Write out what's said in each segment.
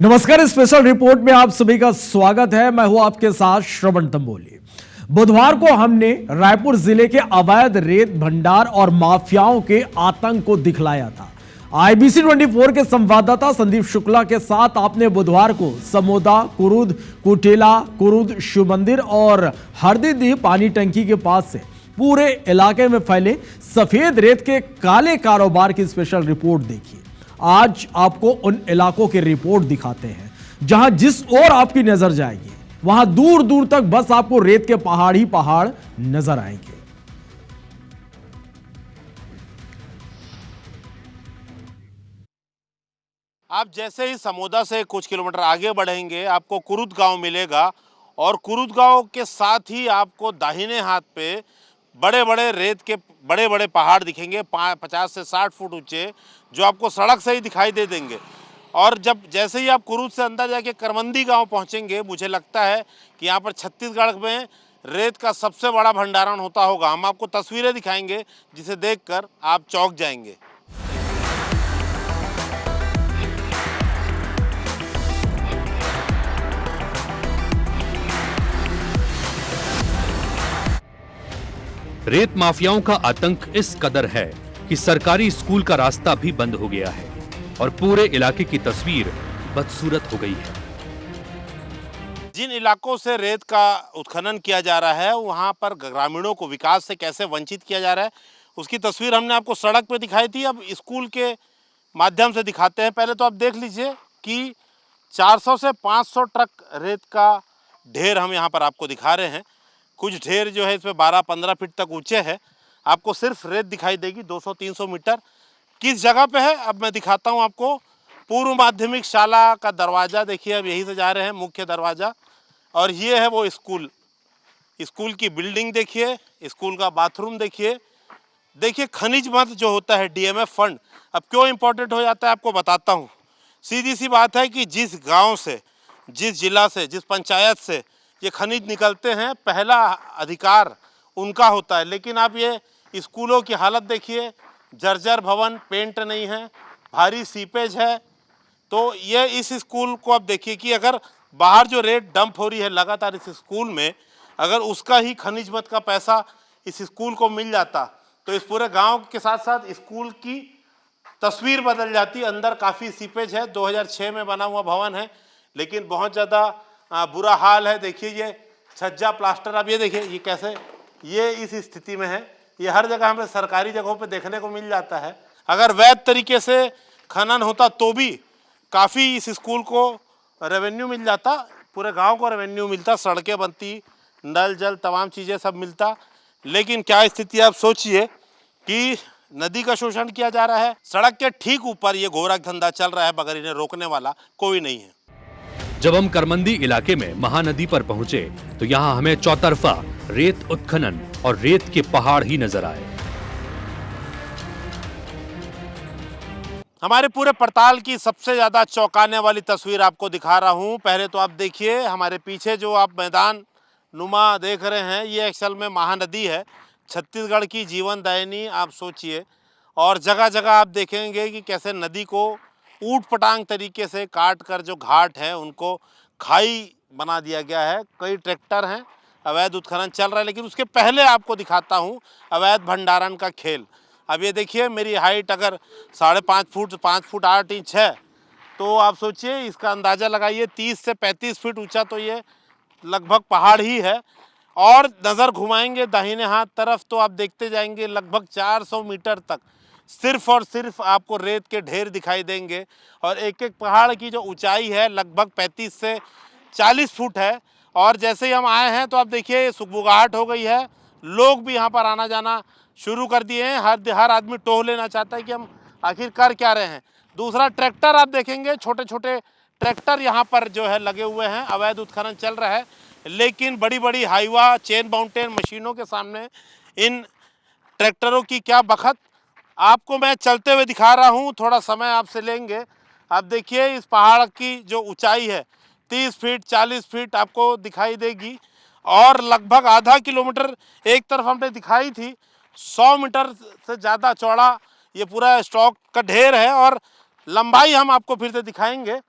नमस्कार, special report में आप सभी का स्वागत है। मैं हूं आपके साथ श्रवण तंबोली। बुधवार को हमने रायपुर जिले के अवैध रेत भंडार और माफियाओं के आतंक को दिखलाया था। आईबीसी 24 के संवाददाता संदीप शुक्ला के साथ आपने बुधवार को समोदा, कुरुद, कुटेला, कुरुद, शिव मंदिर और हरदी पानी टंकी के पास से पूरे इलाके में फैले सफेद रेत के काले कारोबार की स्पेशल रिपोर्ट देखी। आज आपको उन इलाकों की रिपोर्ट दिखाते हैं जहां जिस ओर आपकी नजर जाएगी वहां दूर दूर तक बस आपको रेत के पहाड़ ही पहाड़ नजर आएंगे। आप जैसे ही समोदा से कुछ किलोमीटर आगे बढ़ेंगे आपको कुरुद गांव मिलेगा और कुरुद गांव के साथ ही आपको दाहिने हाथ पे बड़े बड़े रेत के बड़े बड़े पहाड़ दिखेंगे 50 से 60 फुट ऊंचे, जो आपको सड़क से ही दिखाई दे देंगे। और जब जैसे ही आप कुरुद से अंदर जाके करमंदी गांव पहुंचेंगे, मुझे लगता है कि यहाँ पर छत्तीसगढ़ में रेत का सबसे बड़ा भंडारण होता होगा। हम आपको तस्वीरें दिखाएंगे जिसे देखकर आप चौंक जाएंगे। रेत माफियाओं का आतंक इस कदर है कि सरकारी स्कूल का रास्ता भी बंद हो गया है और पूरे इलाके की तस्वीर बदसूरत हो गई है। जिन इलाकों से रेत का उत्खनन किया जा रहा है वहां पर ग्रामीणों को विकास से कैसे वंचित किया जा रहा है, उसकी तस्वीर हमने आपको सड़क पे दिखाई थी। अब स्कूल के माध्यम से दिखाते हैं। पहले तो आप देख लीजिए कि 400 से 500 ट्रक रेत का ढेर हम यहाँ पर आपको दिखा रहे हैं। कुछ ढेर जो है इसमें 12-15 फीट तक ऊंचे है। आपको सिर्फ रेत दिखाई देगी 200-300 मीटर। किस जगह पे है अब मैं दिखाता हूँ आपको। पूर्व माध्यमिक शाला का दरवाज़ा देखिए, अब यहीं से जा रहे हैं, मुख्य दरवाज़ा। और ये है वो स्कूल। स्कूल की बिल्डिंग देखिए, स्कूल का बाथरूम देखिए। देखिए खनिज मद जो होता है डीएमएफ फंड अब क्यों इम्पोर्टेंट हो जाता है आपको बताता हूँ। सीधी सी बात है कि जिस गाँव से, जिस जिला से, जिस पंचायत से ये खनिज निकलते हैं, पहला अधिकार उनका होता है। लेकिन आप ये स्कूलों की हालत देखिए, जर्जर भवन, पेंट नहीं है, भारी सीपेज है। तो ये इस स्कूल को आप देखिए कि अगर बाहर जो रेत डंप हो रही है लगातार इस स्कूल में, अगर उसका ही खनिज मद का पैसा इस स्कूल को मिल जाता तो इस पूरे गांव के साथ साथ स्कूल की तस्वीर बदल जाती। अंदर काफ़ी सीपेज है, 2006 में बना हुआ भवन है, लेकिन बहुत ज़्यादा बुरा हाल है। देखिए ये छज्जा प्लास्टर, आप ये देखिए ये कैसे, ये इस स्थिति में है। ये हर जगह हमें सरकारी जगहों पे देखने को मिल जाता है। अगर वैध तरीके से खनन होता तो भी काफ़ी इस स्कूल को रेवेन्यू मिल जाता, पूरे गांव को रेवेन्यू मिलता, सड़कें बनती, नल जल तमाम चीज़ें सब मिलता। लेकिन क्या स्थिति आप सोचिए कि नदी का शोषण किया जा रहा है, सड़क के ठीक ऊपर ये गोरख धंधा चल रहा है, मगर इन्हें रोकने वाला कोई नहीं है। जब हम करमंदी इलाके में महानदी पर पहुंचे तो यहाँ हमें चौतरफा रेत उत्खनन और रेत के पहाड़ ही नजर आए। हमारे पूरे पड़ताल की सबसे ज्यादा चौंकाने वाली तस्वीर आपको दिखा रहा हूँ। पहले तो आप देखिए हमारे पीछे जो आप मैदान नुमा देख रहे हैं, ये असल में महानदी है, छत्तीसगढ़ की जीवनदायिनी आप सोचिए। और जगह जगह आप देखेंगे कि कैसे नदी को ऊट पटांग तरीके से काट कर जो घाट हैं उनको खाई बना दिया गया है। कई ट्रैक्टर हैं, अवैध उत्खनन चल रहा है। लेकिन उसके पहले आपको दिखाता हूँ अवैध भंडारण का खेल। अब ये देखिए मेरी हाइट अगर 5.5 फुट 5 फुट 8 इंच है, तो आप सोचिए इसका अंदाज़ा लगाइए 30 से 35 फीट ऊंचा तो ये लगभग पहाड़ ही है। और नज़र घुमाएंगे दाहिने हाथ तरफ तो आप देखते जाएंगे लगभग 400 मीटर तक सिर्फ और सिर्फ आपको रेत के ढेर दिखाई देंगे। और एक एक पहाड़ की जो ऊंचाई है लगभग 35 से 40 फुट है। और जैसे ही हम आए हैं तो आप देखिए सुगबुगाहट हो गई है, लोग भी यहाँ पर आना जाना शुरू कर दिए हैं। हर आदमी टोह लेना चाहता है कि हम आखिर कर क्या रहे हैं। दूसरा ट्रैक्टर आप देखेंगे, छोटे छोटे ट्रैक्टर यहाँ पर जो है लगे हुए हैं, अवैध उत्खनन चल रहा है। लेकिन बड़ी बड़ी हाईवा चेन माउंटेन मशीनों के सामने इन ट्रैक्टरों की क्या बखत। आपको मैं चलते हुए दिखा रहा हूँ, थोड़ा समय आपसे लेंगे। आप देखिए इस पहाड़ की जो ऊंचाई है 30 फीट 40 फीट आपको दिखाई देगी। और लगभग आधा किलोमीटर एक तरफ हमने दिखाई थी, 100 मीटर से ज़्यादा चौड़ा ये पूरा स्टॉक का ढेर है। और लंबाई हम आपको फिर से दिखाएंगे।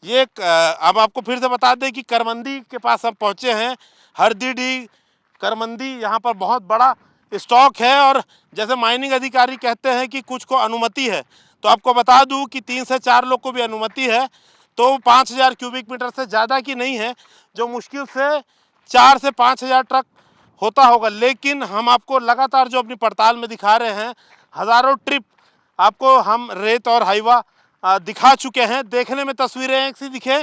ये अब आपको फिर से बता दें कि करमंदी के पास हम पहुंचे हैं। हरदीडी करमंदी यहाँ पर बहुत बड़ा स्टॉक है और जैसे माइनिंग अधिकारी कहते हैं कि कुछ को अनुमति है, तो आपको बता दूं कि 3 से 4 लोग को भी अनुमति है, तो 5000 क्यूबिक मीटर से ज़्यादा की नहीं है, जो मुश्किल से 4 से 5000 ट्रक होता होगा। लेकिन हम आपको लगातार जो अपनी पड़ताल में दिखा रहे हैं, हज़ारों ट्रिप आपको हम रेत और हाईवा दिखा चुके हैं। देखने में तस्वीरें एक सी दिखे,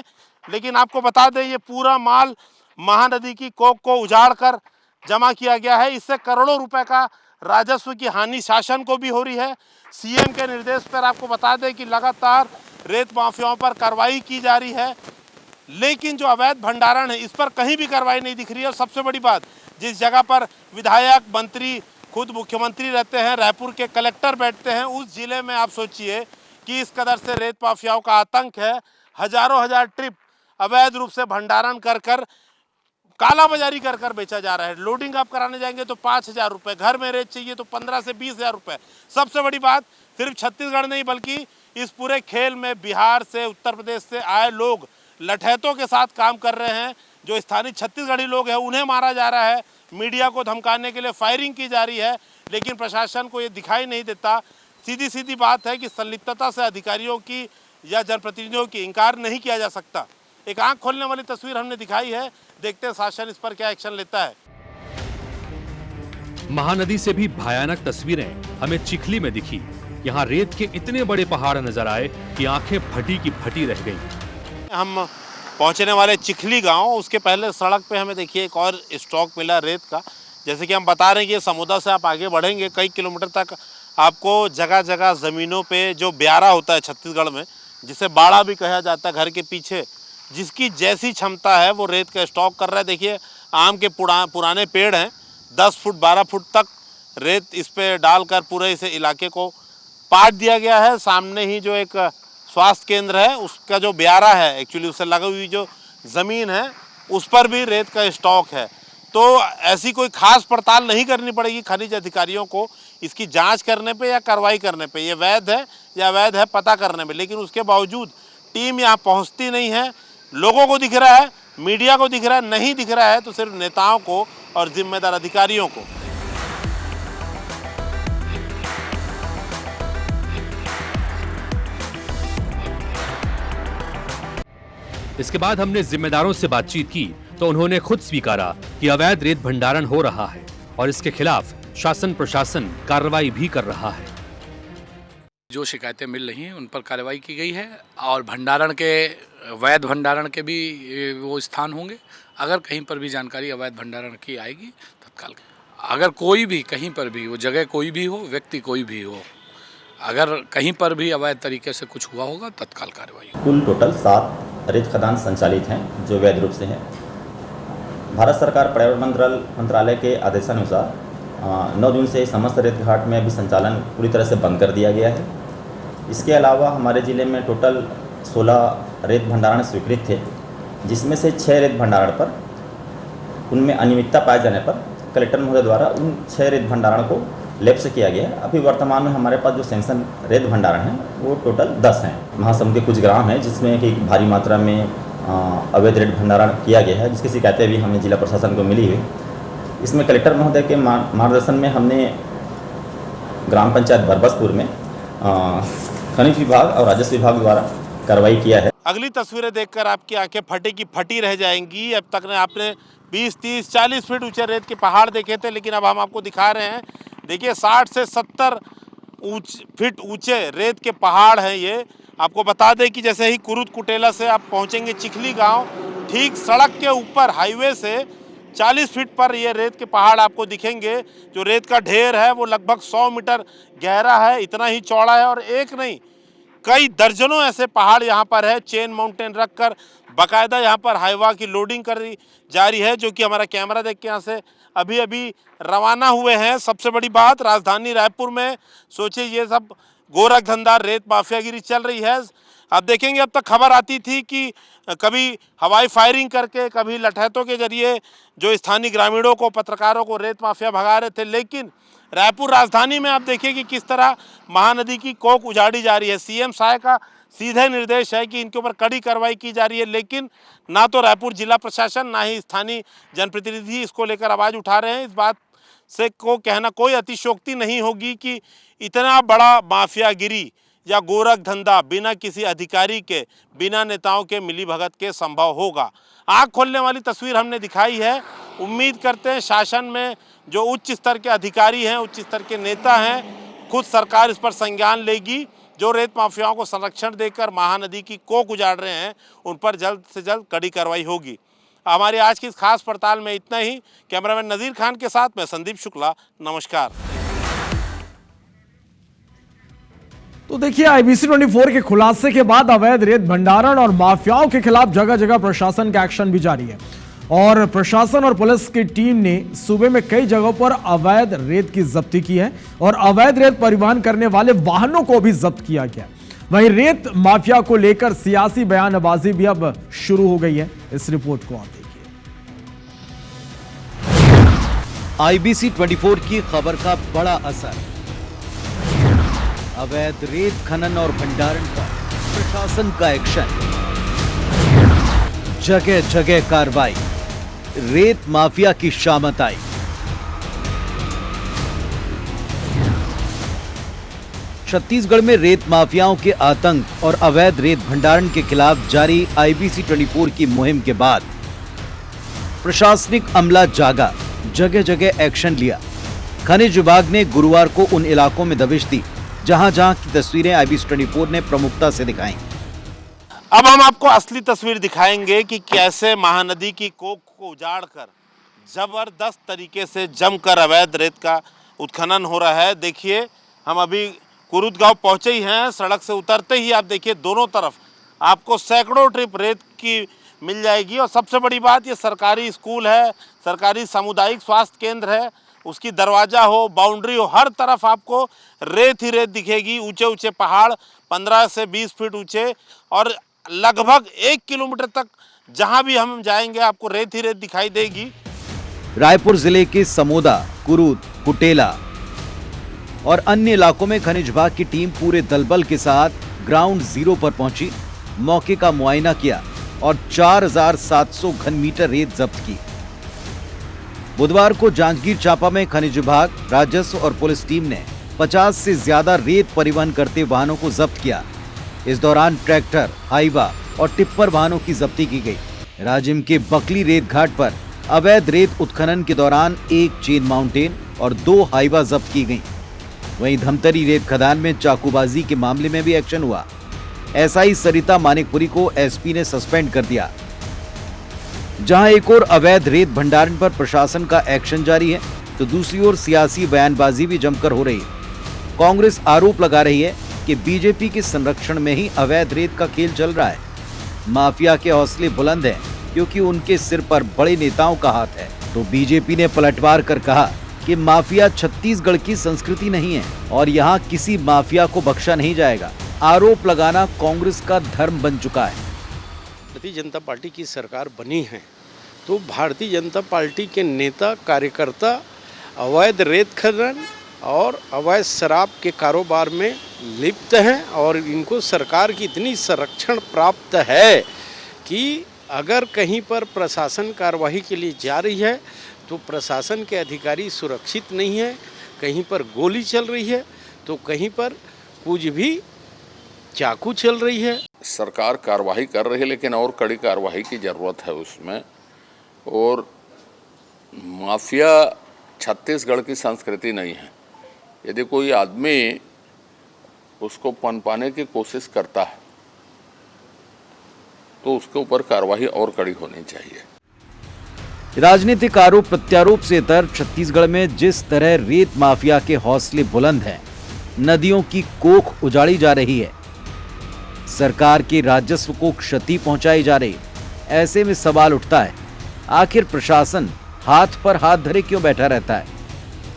लेकिन आपको बता दें ये पूरा माल महानदी की कोक को उजाड़ कर जमा किया गया है। इससे करोड़ों रुपए का राजस्व की हानि शासन को भी हो रही है। सीएम के निर्देश पर आपको बता दें कि लगातार रेत माफियाओं पर कार्रवाई की जा रही है, लेकिन जो अवैध भंडारण है इस पर कहीं भी कार्रवाई नहीं दिख रही है। और सबसे बड़ी बात, जिस जगह पर विधायक, मंत्री, खुद मुख्यमंत्री रहते हैं, रायपुर के कलेक्टर बैठते हैं, उस जिले में आप सोचिए कि इस कदर से रेत माफियाओं का आतंक है। हजारों हजार ट्रिप अवैध रूप से भंडारण कर कर काला बाजारी कर कर बेचा जा रहा है। लोडिंग आप कराने जाएंगे तो 5000 रुपये, घर में रेत चाहिए तो 15 से 20 हजार रुपये। सबसे बड़ी बात, सिर्फ छत्तीसगढ़ नहीं बल्कि इस पूरे खेल में बिहार से, उत्तर प्रदेश से आए लोग लठैतों के साथ काम कर रहे हैं। जो स्थानीय छत्तीसगढ़ी लोग हैं उन्हें मारा जा रहा है, मीडिया को धमकाने के लिए फायरिंग की जा रही है, लेकिन प्रशासन को ये दिखाई नहीं देता। सीधी सीधी बात है कि संलिप्तता से अधिकारियों की या जनप्रतिनिधियों की इनकार नहीं किया जा सकता। एक आंख खोलने वाली तस्वीर हमने दिखाई है, देखते हैं शासन इस पर क्या एक्शन लेता है। महानदी से भी भयानक तस्वीरें हमें चिखली में दिखी। यहाँ रेत के इतने बड़े पहाड़ नजर आए कि आंखें फटी की फटी रह गईं। हम पहुंचने वाले चिखली गांव, उसके पहले सड़क पे हमें देखिए एक और स्टॉक मिला रेत का। जैसे कि हम बता रहे हैं कि समुद्र से आप आगे बढ़ेंगे कई किलोमीटर तक आपको जगह जगह ज़मीनों पे जो ब्यारा होता है छत्तीसगढ़ में, जिसे बाड़ा भी कहा जाता है, घर के पीछे जिसकी जैसी क्षमता है वो रेत का स्टॉक कर रहा है। देखिए आम के पुराने पेड़ हैं, 10 फुट 12 फुट तक रेत इस पे डालकर पूरे इस इलाके को पाट दिया गया है। सामने ही जो एक स्वास्थ्य केंद्र है उसका जो ब्यारा है, एक्चुअली उससे लगी हुई जो ज़मीन है उस पर भी रेत का स्टॉक है। तो ऐसी कोई खास पड़ताल नहीं करनी पड़ेगी खनिज अधिकारियों को इसकी जांच करने पे या कार्रवाई करने पे, ये वैध है या अवैध है पता करने में। लेकिन उसके बावजूद टीम यहाँ पहुँचती नहीं है। लोगों को दिख रहा है, मीडिया को दिख रहा है, नहीं दिख रहा है तो सिर्फ नेताओं को और जिम्मेदार अधिकारियों को। इसके बाद हमने जिम्मेदारों से बातचीत की तो उन्होंने खुद स्वीकारा कि अवैध रेत भंडारण हो रहा है और इसके खिलाफ शासन प्रशासन कार्रवाई भी कर रहा है। जो शिकायतें मिल रही हैं उन पर कार्रवाई की गई है और भंडारण के, अवैध भंडारण के भी वो स्थान होंगे। अगर कहीं पर भी जानकारी अवैध भंडारण की आएगी तत्काल, अगर कोई भी कहीं पर भी, वो जगह कोई भी हो, व्यक्ति कोई भी हो, अगर कहीं पर भी अवैध तरीके से कुछ हुआ होगा तत्काल कार्रवाई। कुल टोटल 7 रेत खदान संचालित हैं जो वैध रूप से हैं। भारत सरकार पर्यावरण मंत्रालय के आदेशानुसार 9 जून से समस्त रेत घाट में अभी संचालन पूरी तरह से बंद कर दिया गया है। इसके अलावा हमारे ज़िले में टोटल 16 रेत भंडारण स्वीकृत थे, जिसमें से 6 रेत भंडारण पर उनमें अनियमितता पाए जाने पर कलेक्टर महोदय द्वारा उन 6 रेत भंडारण को लैप्स किया गया। अभी वर्तमान में हमारे पास जो सैंक्शन रेत भंडारण है वो टोटल 10 हैं। महासमुंद के कुछ ग्राम हैं जिसमें कि भारी मात्रा में अवैध रेत भंडारण किया गया है, जिसकी शिकायतें भी हमें जिला प्रशासन को मिली हुई। इसमें कलेक्टर महोदय के मार्गदर्शन में हमने ग्राम पंचायत बरबसपुर में खनिज विभाग और राजस्व विभाग द्वारा कार्रवाई किया है। अगली तस्वीरें देखकर आपकी आंखें फटी की फटी रह जाएंगी। अब तक आपने 20, 30, 40 फीट ऊंचे रेत के पहाड़ देखे थे, लेकिन अब हम आपको दिखा रहे हैं, देखिए 60 से 70 फीट ऊंचे रेत के पहाड़ हैं ये। आपको बता दें कि जैसे ही कुरुद कुटेला से आप पहुंचेंगे चिखली गांव, ठीक सड़क के ऊपर हाईवे से 40 फीट पर ये रेत के पहाड़ आपको दिखेंगे। जो रेत का ढेर है वो लगभग 100 मीटर गहरा है, इतना ही चौड़ा है, और एक नहीं कई दर्जनों ऐसे पहाड़ यहाँ पर है। चेन माउंटेन रखकर बाकायदा यहाँ पर हाईवा की लोडिंग करी जा रही है, जो कि हमारा कैमरा देख के यहाँ से अभी अभी रवाना हुए हैं। सबसे बड़ी बात, राजधानी रायपुर में सोचिए ये सब गोरख धंधा, रेत माफियागिरी चल रही है। आप देखेंगे अब तक खबर आती थी कि कभी हवाई फायरिंग करके, कभी लठैतों के जरिए जो स्थानीय ग्रामीणों को, पत्रकारों को रेत माफिया भगा रहे थे, लेकिन रायपुर राजधानी में आप देखिए कि किस तरह महानदी की कोक उजाड़ी जा रही है। सीएम सहायता सीधे निर्देश है कि इनके ऊपर कड़ी कार्रवाई की जा रही है, लेकिन ना तो रायपुर जिला प्रशासन ना ही स्थानीय जनप्रतिनिधि इसको लेकर आवाज़ उठा रहे हैं। इस बात से को कहना कोई अतिशयोक्ति नहीं होगी कि इतना बड़ा माफियागिरी या गोरख धंधा बिना किसी अधिकारी के, बिना नेताओं के मिलीभगत के संभव होगा। आँख खोलने वाली तस्वीर हमने दिखाई है। उम्मीद करते हैं शासन में जो उच्च स्तर के अधिकारी हैं, उच्च स्तर के नेता हैं, खुद सरकार इस पर संज्ञान लेगी। जो रेत माफियाओं को संरक्षण देकर महानदी की कोख उजाड़ रहे हैं, उन पर जल्द से जल्द कड़ी कार्रवाई होगी। हमारी आज की इस खास पड़ताल में इतना ही। कैमरामैन नज़ीर खान के साथ मैं संदीप शुक्ला, नमस्कार। तो देखिए, IBC 24 के खुलासे के बाद अवैध रेत भंडारण और माफियाओं के खिलाफ जगह जगह प्रशासन का एक्शन भी जारी है और प्रशासन और पुलिस की टीम ने सूबे में कई जगहों पर अवैध रेत की जब्ती की है और अवैध रेत परिवहन करने वाले वाहनों को भी जब्त किया गया। वहीं रेत माफिया को लेकर सियासी बयानबाजी भी अब शुरू हो गई है। इस रिपोर्ट को आप देखिए। IBC 24 की खबर का बड़ा असर, अवैध रेत खनन और भंडारण पर प्रशासन का एक्शन, जगह जगह कार्रवाई, रेत माफिया की शामत आई। छत्तीसगढ़ में रेत माफियाओं के आतंक और अवैध रेत भंडारण के खिलाफ जारी IBC 24 की मुहिम के बाद प्रशासनिक अमला जागा, जगह जगह एक्शन लिया। खनिज विभाग ने गुरुवार को उन इलाकों में दबिश दी जहां जहां की तस्वीरें IBC 24 ने प्रमुखता से दिखाई। अब हम आपको असली तस्वीर दिखाएंगे कि कैसे महानदी की कोख को उजाड़कर जबरदस्त तरीके से जमकर अवैध रेत का उत्खनन हो रहा है। देखिए, हम अभी कुरुद गांव पहुंचे ही हैं। सड़क से उतरते ही आप देखिए दोनों तरफ आपको सैकड़ों ट्रिप रेत की मिल जाएगी। और सबसे बड़ी बात, ये सरकारी स्कूल है, सरकारी सामुदायिक स्वास्थ्य केंद्र है, उसकी दरवाजा हो, बाउंड्री हो, हर तरफ आपको रेत ही रेत दिखेगी। ऊंचे ऊंचे पहाड़ 15 से 20 फीट ऊंचे और लगभग 1 किलोमीटर तक जहां भी हम जाएंगे आपको रेत ही रेत दिखाई देगी। रायपुर जिले के समोदा, कुरूद, कुटेला और अन्य इलाकों में खनिज विभाग की टीम पूरे दलबल के साथ ग्राउंड जीरो पर पहुंची, मौके का मुआयना किया और 4700 घन मीटर रेत जब्त की। बुधवार को जांजगीर चांपा में खनिज विभाग, राजस्व और पुलिस टीम ने 50 से ज्यादा रेत परिवहन करते वाहनों को जब्त किया। इस दौरान ट्रैक्टर, हाईवा और टिप्पर वाहनों की जब्ती की गई। राजिम के बकली रेत घाट पर अवैध रेत उत्खनन के दौरान एक चेन माउंटेन और 2 हाईवा जब्त की गई। वहीं धमतरी रेत खदान में चाकूबाजी के मामले में भी एक्शन हुआ। SI सरिता मानिकपुरी को SP ने सस्पेंड कर दिया। जहां एक और अवैध रेत भंडारण पर प्रशासन का एक्शन जारी है, तो दूसरी ओर सियासी बयानबाजी भी जमकर हो रही है। कांग्रेस आरोप लगा रही है कि बीजेपी के संरक्षण में ही अवैध रेत का खेल चल रहा है। माफिया के हौसले बुलंद हैं क्योंकि उनके सिर पर बड़े नेताओं का हाथ है। तो बीजेपी ने पलटवार कर कहा कि माफिया छत्तीसगढ़ की संस्कृति नहीं है और यहाँ किसी माफिया को बख्शा नहीं जाएगा। आरोप लगाना कांग्रेस का धर्म बन चुका है। भारतीय जनता पार्टी की सरकार बनी है तो भारतीय जनता पार्टी के नेता कार्यकर्ता अवैध रेत खनन और अवैध शराब के कारोबार में लिप्त हैं और इनको सरकार की इतनी संरक्षण प्राप्त है कि अगर कहीं पर प्रशासन कार्रवाई के लिए जा रही है तो प्रशासन के अधिकारी सुरक्षित नहीं है, कहीं पर गोली चल रही है तो कहीं पर कुछ भी चाकू चल रही है। सरकार कार्रवाई कर रही है लेकिन और कड़ी कार्रवाई की ज़रूरत है उसमें। और माफिया छत्तीसगढ़ की संस्कृति नहीं है। यदि कोई आदमी उसको पनपाने की कोशिश करता है तो उसके ऊपर कार्रवाई और कड़ी होनी चाहिए। राजनीतिक आरोप प्रत्यारोप से इतर छत्तीसगढ़ में जिस तरह रेत माफिया के हौसले बुलंद हैं, नदियों की कोख उजाड़ी जा रही है, सरकार के राजस्व को क्षति पहुंचाई जा रही है। ऐसे में सवाल उठता है, आखिर प्रशासन हाथ पर हाथ धरे क्यों बैठा रहता है?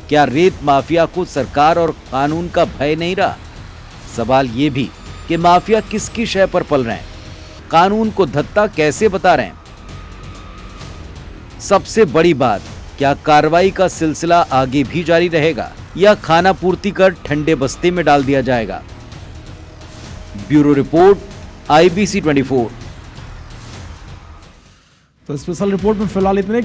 क्या रेत माफिया को सरकार और कानून का भय नहीं रहा? सवाल ये भी कि माफिया किसकी शय पर पल रहे हैं, कानून को धत्ता कैसे बता रहे हैं? सबसे बड़ी बात, क्या कार्रवाई का सिलसिला आगे भी जारी रहेगा या खाना पूर्ति कर ठंडे बस्ते में डाल दिया जाएगा? Bureau report, IBC 24। तो स्पेशल रिपोर्ट में फिलहाल इतने।